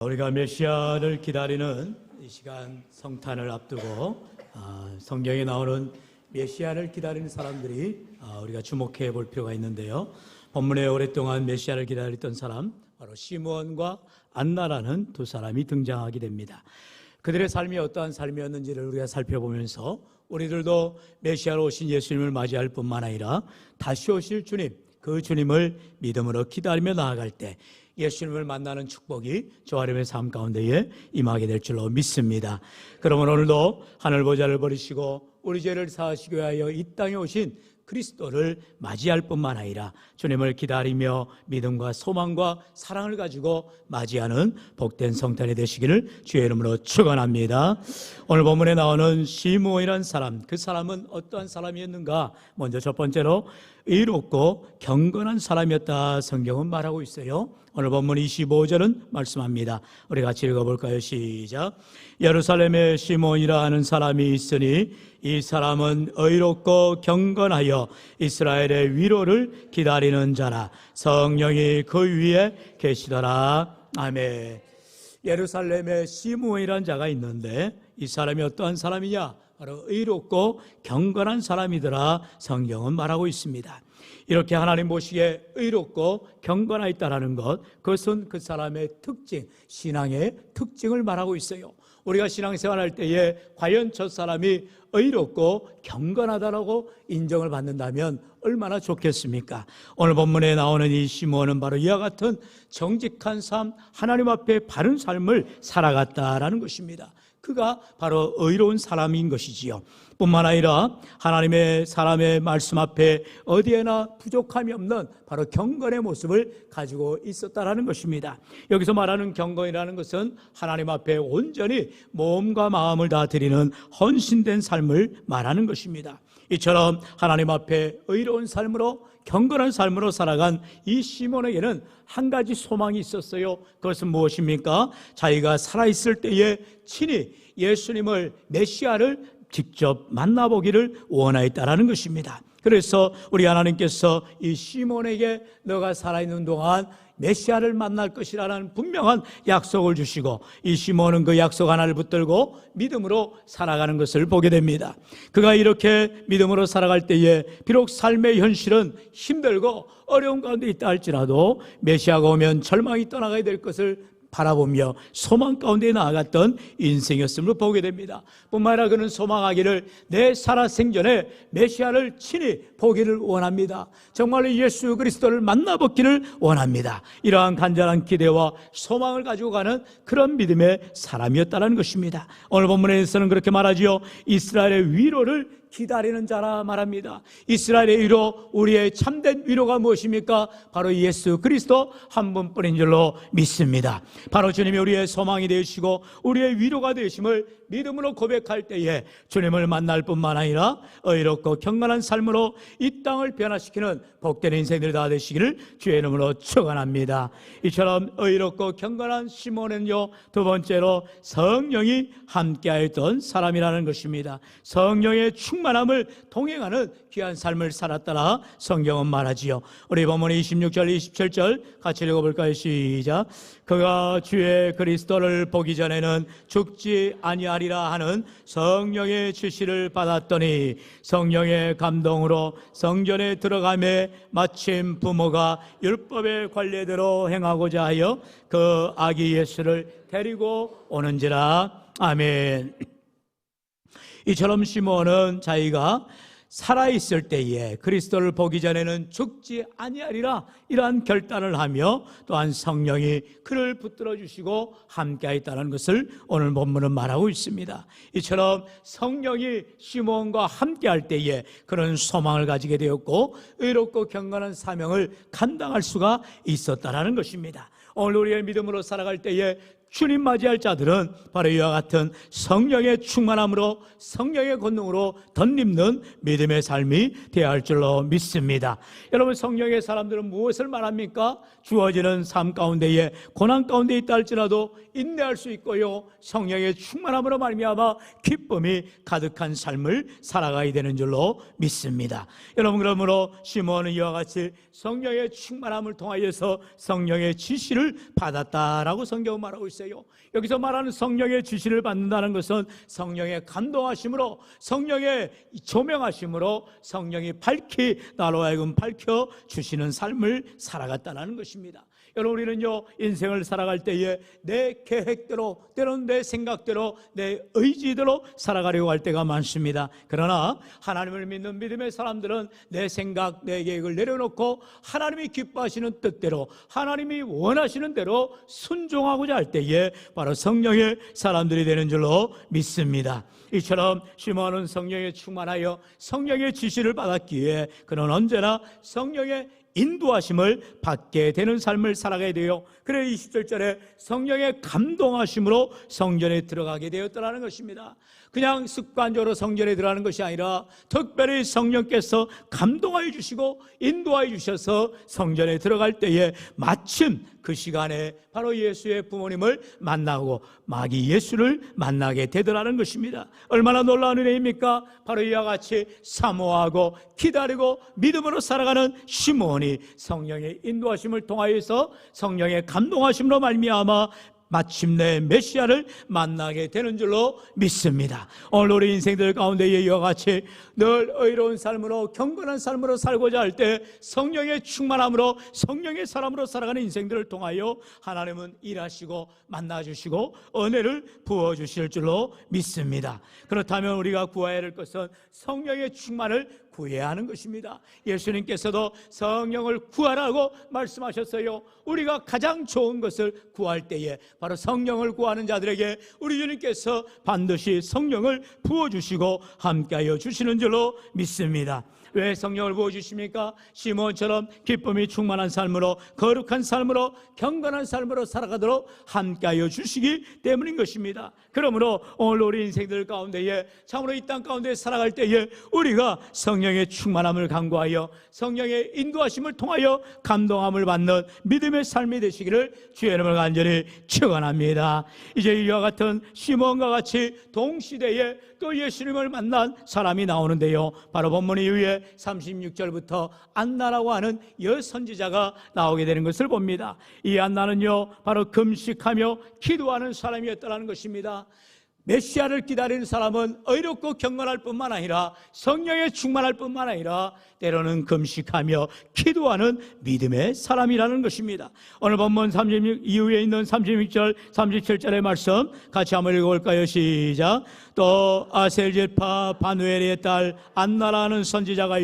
우리가 메시아를 기다리는 이 시간 성탄을 앞두고 성경에 나오는 메시아를 기다리는 사람들이 우리가 주목해 볼 필요가 있는데요. 본문에 오랫동안 메시아를 기다렸던 사람, 바로 시므온과 안나라는 두 사람이 등장하게 됩니다. 그들의 삶이 어떠한 삶이었는지를 우리가 살펴보면서 우리들도 메시아로 오신 예수님을 맞이할 뿐만 아니라 다시 오실 주님, 그 주님을 믿음으로 기다리며 나아갈 때 예수님을 만나는 축복이 저와 여러분의 삶 가운데에 임하게 될 줄로 믿습니다. 그러면 오늘도 하늘 보좌를 버리시고 우리 죄를 사하시기 위하여 이 땅에 오신 그리스도를 맞이할 뿐만 아니라 주님을 기다리며 믿음과 소망과 사랑을 가지고 맞이하는 복된 성탄이 되시기를 주의 이름으로 축원합니다. 오늘 본문에 나오는 시므온이라는 사람, 그 사람은 어떠한 사람이었는가? 먼저 첫 번째로 의롭고 경건한 사람이었다 성경은 말하고 있어요. 오늘 본문 25절은 말씀합니다. 우리 같이 읽어볼까요? 시작. 예루살렘에 시므온이라 하는 사람이 있으니 이 사람은 의롭고 경건하여 이스라엘의 위로를 기다리는 자라. 성령이 그 위에 계시더라. 아멘. 예루살렘에 시므온이라는 자가 있는데 이 사람이 어떠한 사람이냐? 바로 의롭고 경건한 사람이더라 성경은 말하고 있습니다. 이렇게 하나님 보시기에 의롭고 경건하였다라는 것, 그것은 그 사람의 특징, 신앙의 특징을 말하고 있어요. 우리가 신앙생활할 때에 과연 저 사람이 의롭고 경건하다라고 인정을 받는다면 얼마나 좋겠습니까? 오늘 본문에 나오는 이 시므온은 바로 이와 같은 정직한 삶, 하나님 앞에 바른 삶을 살아갔다라는 것입니다. 그가 바로 의로운 사람인 것이지요. 뿐만 아니라 하나님의 사람의 말씀 앞에 어디에나 부족함이 없는 바로 경건의 모습을 가지고 있었다라는 것입니다. 여기서 말하는 경건이라는 것은 하나님 앞에 온전히 몸과 마음을 다 드리는 헌신된 삶을 말하는 것입니다. 이처럼 하나님 앞에 의로운 삶으로 경건한 삶으로 살아간 이 시몬에게는 한 가지 소망이 있었어요. 그것은 무엇입니까? 자기가 살아있을 때에 친히 예수님을, 메시아를 직접 만나보기를 원하였다라는 것입니다. 그래서 우리 하나님께서 이 시몬에게 너가 살아있는 동안 메시아를 만날 것이라는 분명한 약속을 주시고 이 시몬은 그 약속 하나를 붙들고 믿음으로 살아가는 것을 보게 됩니다. 그가 이렇게 믿음으로 살아갈 때에 비록 삶의 현실은 힘들고 어려운 가운데 있다 할지라도 메시아가 오면 절망이 떠나가야 될 것을 바라보며 소망 가운데 나아갔던 인생이었음을 보게 됩니다. 뿐만 아니라 그는 소망하기를 내 살아생전에 메시아를 친히 보기를 원합니다. 정말로 예수 그리스도를 만나보기를 원합니다. 이러한 간절한 기대와 소망을 가지고 가는 그런 믿음의 사람이었다는 것입니다. 오늘 본문에서는 그렇게 말하지요. 이스라엘의 위로를 기다리는 자라 말합니다. 이스라엘의 위로, 우리의 참된 위로가 무엇입니까? 바로 예수 그리스도 한 분뿐인 줄로 믿습니다. 바로 주님이 우리의 소망이 되시고 우리의 위로가 되심을 믿음으로 고백할 때에 주님을 만날 뿐만 아니라 의롭고 경건한 삶으로 이 땅을 변화시키는 복된 인생들이 다 되시기를 주의 이름으로 축원합니다. 이처럼 의롭고 경건한 시몬은요, 두 번째로 성령이 함께하였던 사람이라는 것입니다. 성령의 충만함을 동행하는 귀한 삶을 살았다라 성경은 말하지요. 우리 본문 26절 27절 같이 읽어볼까요? 시작. 그가 주의 그리스도를 보기 전에는 죽지 아니하리라 하는 성령의 지시를 받았더니 성령의 감동으로 성전에 들어가매 마침 부모가 율법의 관례대로 행하고자 하여 그 아기 예수를 데리고 오는지라. 아멘. 이처럼 시몬은 자기가 살아있을 때에 그리스도를 보기 전에는 죽지 아니하리라 이러한 결단을 하며 또한 성령이 그를 붙들어 주시고 함께하였다는 것을 오늘 본문은 말하고 있습니다. 이처럼 성령이 시몬과 함께할 때에 그런 소망을 가지게 되었고 의롭고 경건한 사명을 감당할 수가 있었다는 것입니다. 오늘 우리의 믿음으로 살아갈 때에 주님 맞이할 자들은 바로 이와 같은 성령의 충만함으로 성령의 권능으로 덧입는 믿음의 삶이 되어야 할 줄로 믿습니다. 여러분, 성령의 사람들은 무엇을 말합니까? 주어지는 삶 가운데에 고난 가운데 있다 할지라도 인내할 수 있고요, 성령의 충만함으로 말미암아 기쁨이 가득한 삶을 살아가야 되는 줄로 믿습니다. 여러분, 그러므로 시몬은 이와 같이 성령의 충만함을 통하여서 성령의 지시를 지시를 받았다라고 성경은 말하고 있어요. 여기서 말하는 성령의 지시를 받는다는 것은 성령의 감동하심으로, 성령의 조명하심으로 성령이 밝히 나로 하여금 밝혀주시는 삶을 살아갔다는 것입니다. 여러분, 우리는요, 인생을 살아갈 때에 내 계획대로, 때로는 내 생각대로, 내 의지대로 살아가려고 할 때가 많습니다. 그러나 하나님을 믿는 믿음의 사람들은 내 생각, 내 계획을 내려놓고 하나님이 기뻐하시는 뜻대로, 하나님이 원하시는 대로 순종하고자 할 때에 바로 성령의 사람들이 되는 줄로 믿습니다. 이처럼 시몬은 성령에 충만하여 성령의 지시를 받았기에 그는 언제나 성령의 인도하심을 받게 되는 삶을 살아가야 돼요. 그래 27절에 성령의 감동하심으로 성전에 들어가게 되었다는 것입니다. 그냥 습관적으로 성전에 들어가는 것이 아니라 특별히 성령께서 감동하여 주시고 인도하여 주셔서 성전에 들어갈 때에 마침 그 시간에 바로 예수의 부모님을 만나고 마귀 예수를 만나게 되더라는 것입니다. 얼마나 놀라운 은혜입니까? 바로 이와 같이 사모하고 기다리고 믿음으로 살아가는 시몬이 성령의 인도하심을 통하여서 성령의 감동하심으로 말미암아 마침내 메시아를 만나게 되는 줄로 믿습니다. 오늘 우리 인생들 가운데 이와 같이 늘 의로운 삶으로 경건한 삶으로 살고자 할 때 성령의 충만함으로 성령의 사람으로 살아가는 인생들을 통하여 하나님은 일하시고 만나주시고 은혜를 부어주실 줄로 믿습니다. 그렇다면 우리가 구해야 할 것은 성령의 충만을 구해야 하는 것입니다. 예수님께서도 성령을 구하라고 말씀하셨어요. 우리가 가장 좋은 것을 구할 때에 바로 성령을 구하는 자들에게 우리 주님께서 반드시 성령을 부어주시고 함께하여 주시는 줄로 믿습니다. 왜 성령을 부어주십니까? 시몬처럼 기쁨이 충만한 삶으로, 거룩한 삶으로, 경건한 삶으로 살아가도록 함께하여 주시기 때문인 것입니다. 그러므로 오늘 우리 인생들 가운데에 참으로 이 땅 가운데 살아갈 때에 우리가 성령의 충만함을 간구하여 성령의 인도하심을 통하여 감동함을 받는 믿음의 삶이 되시기를 주의 이름으로 간절히 축원합니다. 이제 이와 같은 시몬과 같이 동시대에 또 예수님을 만난 사람이 나오는데요, 바로 본문 이후에 36절부터 안나라고 하는 여선지자가 나오게 되는 것을 봅니다. 이 안나는요, 바로 금식하며 기도하는 사람이었다는 것입니다. 메시아를 기다리는 사람은 의롭고 경건할 뿐만 아니라 성령에 충만할 뿐만 아니라 때로는 금식하며 기도하는 믿음의 사람이라는 것입니다. 오늘 본문 36 이후에 있는 36절 37절의 말씀 같이 한번 읽어볼까요? 시작. 또 아셀질파 바누엘의 딸 안나라는 선지자가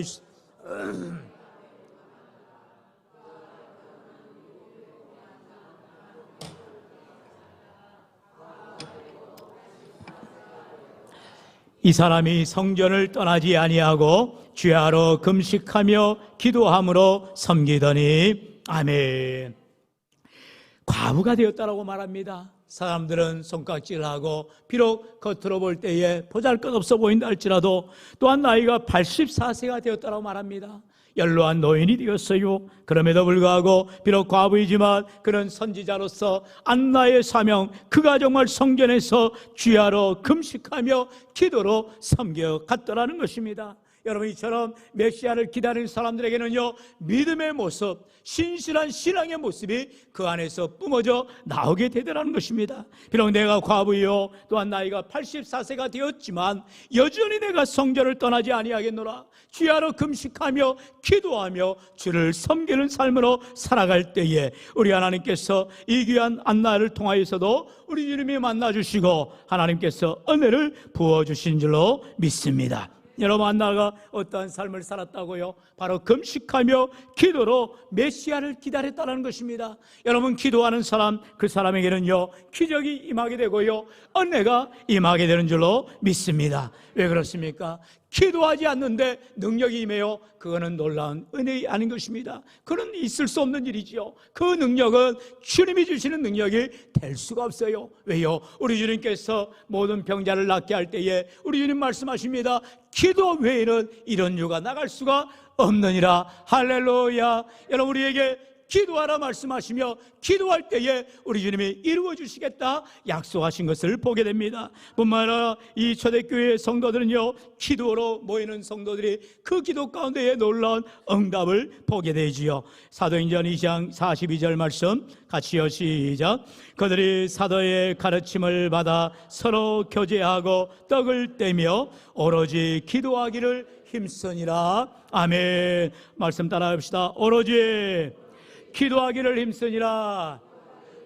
이 사람이 성전을 떠나지 아니하고 주야로 금식하며 기도함으로 섬기더니 아멘. 과부가 되었다라고 말합니다. 사람들은 손깍질하고 비록 겉으로 볼 때에 보잘것없어 보인다 할지라도 또한 나이가 84세가 되었다라고 말합니다. 연로한 노인이 되었어요. 그럼에도 불구하고 비록 과부이지만 그는 선지자로서 안나의 사명, 그가 정말 성전에서 주야로 금식하며 기도로 섬겨갔더라는 것입니다. 여러분, 이처럼 메시아를 기다리는 사람들에게는요, 믿음의 모습, 신실한 신앙의 모습이 그 안에서 뿜어져 나오게 되더라는 것입니다. 비록 내가 과부요 또한 나이가 84세가 되었지만 여전히 내가 성전을 떠나지 아니하겠노라. 주야로 금식하며 기도하며 주를 섬기는 삶으로 살아갈 때에 우리 하나님께서 이 귀한 안나를 통하여서도 우리 주님이 만나주시고 하나님께서 은혜를 부어주신 줄로 믿습니다. 여러분, 안나가 어떠한 삶을 살았다고요? 바로 금식하며 기도로 메시아를 기다렸다는 것입니다. 여러분, 기도하는 사람, 그 사람에게는요, 기적이 임하게 되고요, 은혜가 임하게 되는 줄로 믿습니다. 왜 그렇습니까? 기도하지 않는데 능력이 임해요. 그거는 놀라운 은혜 아닌 것입니다. 그는 있을 수 없는 일이지요. 그 능력은 주님이 주시는 능력이 될 수가 없어요. 왜요? 우리 주님께서 모든 병자를 낫게 할 때에 우리 주님 말씀하십니다. 기도 외에는 이런 유가 나갈 수가 없느니라. 할렐루야. 여러분, 우리에게 기도하라 말씀하시며 기도할 때에 우리 주님이 이루어 주시겠다 약속하신 것을 보게 됩니다. 뿐만 아니라 이 초대교회 성도들은요, 기도로 모이는 성도들이 그 기도 가운데에 놀라운 응답을 보게 되지요. 사도행전 2장 42절 말씀 같이요, 시작. 그들이 사도의 가르침을 받아 서로 교제하고 떡을 떼며 오로지 기도하기를 힘쓰니라. 아멘. 말씀 따라합시다. 오로지 기도하기를 힘쓰니라.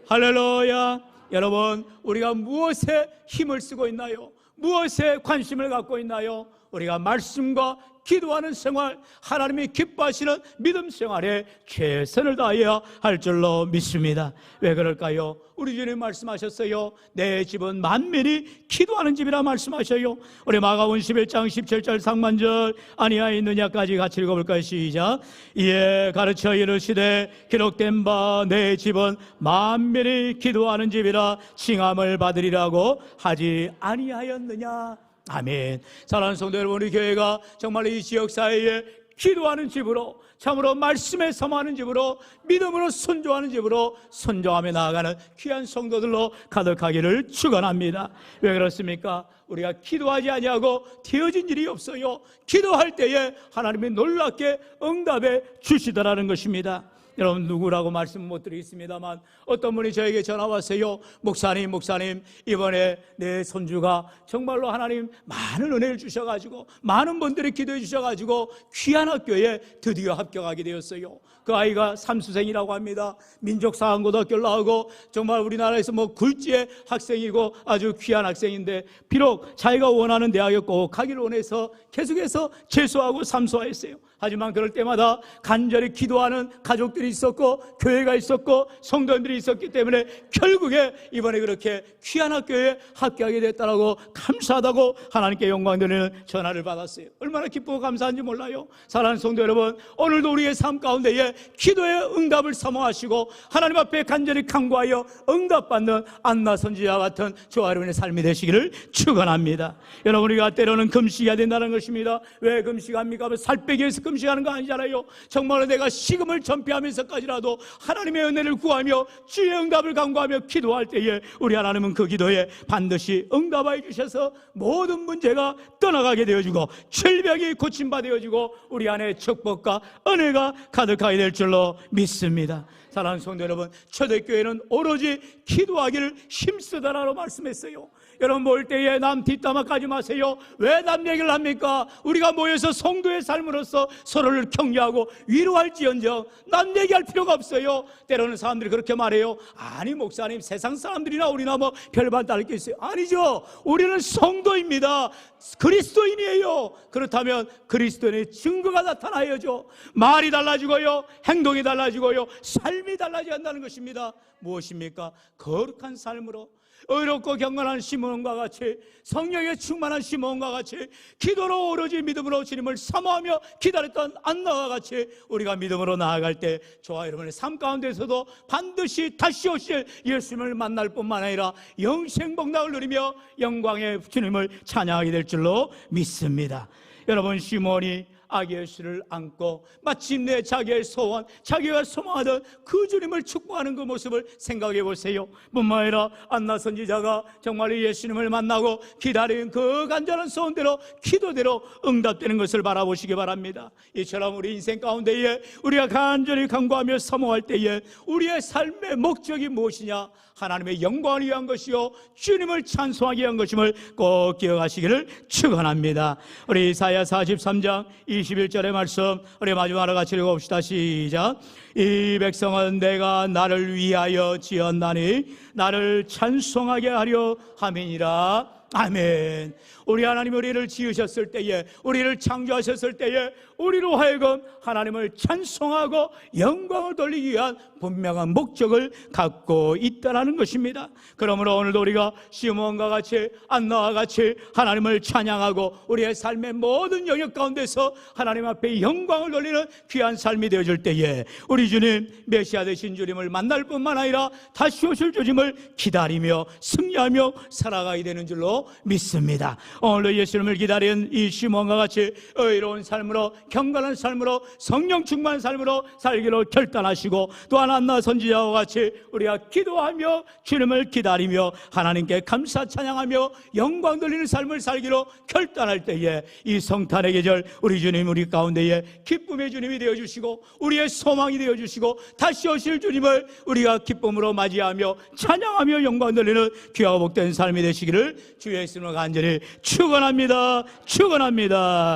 할렐루야. 여러분, 우리가 무엇에 힘을 쓰고 있나요? 무엇에 관심을 갖고 있나요? 우리가 말씀과 기도하는 생활, 하나님이 기뻐하시는 믿음 생활에 최선을 다해야 할 줄로 믿습니다. 왜 그럴까요? 우리 주님 말씀하셨어요. 내 집은 만민이 기도하는 집이라 말씀하셔요. 우리 마가복음 11장 17절 상반절 아니하였느냐까지 같이 읽어볼까요? 시작. 이에 가르쳐 이르시되 기록된 바 내 집은 만민이 기도하는 집이라 칭함을 받으리라고 하지 아니하였느냐. 아멘. 사랑하는 성도 여러분, 우리 교회가 정말 이 지역사회에 기도하는 집으로, 참으로 말씀에 섬하는 집으로, 믿음으로 순종하는 집으로 순종하며 나아가는 귀한 성도들로 가득하기를 축원합니다. 왜 그렇습니까? 우리가 기도하지 아니하고 되어진 일이 없어요. 기도할 때에 하나님이 놀랍게 응답해 주시더라는 것입니다. 여러분, 누구라고 말씀 못 드리겠습니다만 어떤 분이 저에게 전화 왔어요. 목사님 이번에 내 손주가 정말로 하나님 많은 은혜를 주셔가지고 많은 분들이 기도해 주셔가지고 귀한 학교에 드디어 합격하게 되었어요. 그 아이가 삼수생이라고 합니다. 민족사관고등학교를 나오고 정말 우리나라에서 굴지의 학생이고 아주 귀한 학생인데, 비록 자기가 원하는 대학에 꼭 가기를 원해서 계속해서 재수하고 삼수하였어요. 하지만 그럴 때마다 간절히 기도하는 가족들이 있었고 교회가 있었고 성도님들이 있었기 때문에 결국에 이번에 그렇게 귀한 학교에 합격하게 됐다라고 감사하다고 하나님께 영광 드리는 전화를 받았어요. 얼마나 기쁘고 감사한지 몰라요. 사랑하는 성도 여러분, 오늘도 우리의 삶 가운데에 기도의 응답을 사모하시고 하나님 앞에 간절히 간구하여 응답받는 안나 선지자 같은 저와 여러분의 삶이 되시기를 축원합니다. 여러분, 우리가 때로는 금식해야 된다는 것입니다. 왜 금식합니까? 살 빼기 위해서 금식하는 거 아니잖아요. 정말로 내가 식음을 전폐하면서까지라도 하나님의 은혜를 구하며 주의 응답을 간구하며 기도할 때에 우리 하나님은 그 기도에 반드시 응답하여 주셔서 모든 문제가 떠나가게 되어지고 질병이 고침받아 되어지고 우리 안에 축복과 은혜가 가득하게 될 줄로 믿습니다. 사랑하는 성도 여러분, 초대교회는 오로지 기도하기를 힘쓰다라고 말씀했어요. 여러분, 모일 때에 남 뒷담화 까지 마세요. 왜 남 얘기를 합니까? 우리가 모여서 성도의 삶으로서 서로를 격려하고 위로할지언정 남 얘기할 필요가 없어요. 때로는 사람들이 그렇게 말해요. 아니 목사님, 세상 사람들이나 우리나 별반 다를 게 있어요. 아니죠. 우리는 성도입니다. 그리스도인이에요. 그렇다면 그리스도인의 증거가 나타나야죠. 말이 달라지고요, 행동이 달라지고요, 삶이 달라져야 한다는 것입니다. 무엇입니까? 거룩한 삶으로, 의롭고 경건한 시몬과 같이, 성령에 충만한 시몬과 같이, 기도로 오로지 믿음으로 주님을 사모하며 기다렸던 안나와 같이 우리가 믿음으로 나아갈 때 저와 여러분의 삶 가운데서도 반드시 다시 오실 예수님을 만날 뿐만 아니라 영생복락을 누리며 영광의 주님을 찬양하게 될 줄로 믿습니다. 여러분, 시몬이 아기 예수를 안고 마침내 자기의 소원, 자기가 소망하던 그 주님을 축복하는 그 모습을 생각해 보세요. 뿐만 아니라 안나 선지자가 정말 예수님을 만나고 기다린 그 간절한 소원대로, 기도대로 응답되는 것을 바라보시기 바랍니다. 이처럼 우리 인생 가운데에 우리가 간절히 간구하며 사모할 때에 우리의 삶의 목적이 무엇이냐? 하나님의 영광을 위한 것이요 주님을 찬송하기 위한 것임을 꼭 기억하시기를 축원합니다. 우리 이사야 43장 21절의 말씀 우리 마지막으로 같이 읽어봅시다. 시작. 이 백성은 내가 나를 위하여 지었나니 나를 찬송하게 하려 함이니라. 아멘. 우리 하나님 우리를 지으셨을 때에, 우리를 창조하셨을 때에 우리로 하여금 하나님을 찬송하고 영광을 돌리기 위한 분명한 목적을 갖고 있다는 것입니다. 그러므로 오늘도 우리가 시몬과 같이, 안나와 같이 하나님을 찬양하고 우리의 삶의 모든 영역 가운데서 하나님 앞에 영광을 돌리는 귀한 삶이 되어질 때에 우리 주님, 메시아 되신 주님을 만날 뿐만 아니라 다시 오실 주님을 기다리며 승리하며 살아가게 되는 줄로 줄로 믿습니다. 오늘도 예수님을 기다린 이 시몬과 같이 의로운 삶으로, 경건한 삶으로, 성령 충만한 삶으로 살기로 결단하시고, 또한 한나 선지자와 같이 우리가 기도하며 주님을 기다리며 하나님께 감사 찬양하며 영광 돌리는 삶을 살기로 결단할 때에 이 성탄의 계절 우리 주님 우리 가운데에 기쁨의 주님이 되어주시고 우리의 소망이 되어주시고 다시 오실 주님을 우리가 기쁨으로 맞이하며 찬양하며 영광 돌리는 귀하고 복된 삶이 되시기를 주의 이름으로 간절히 축원합니다.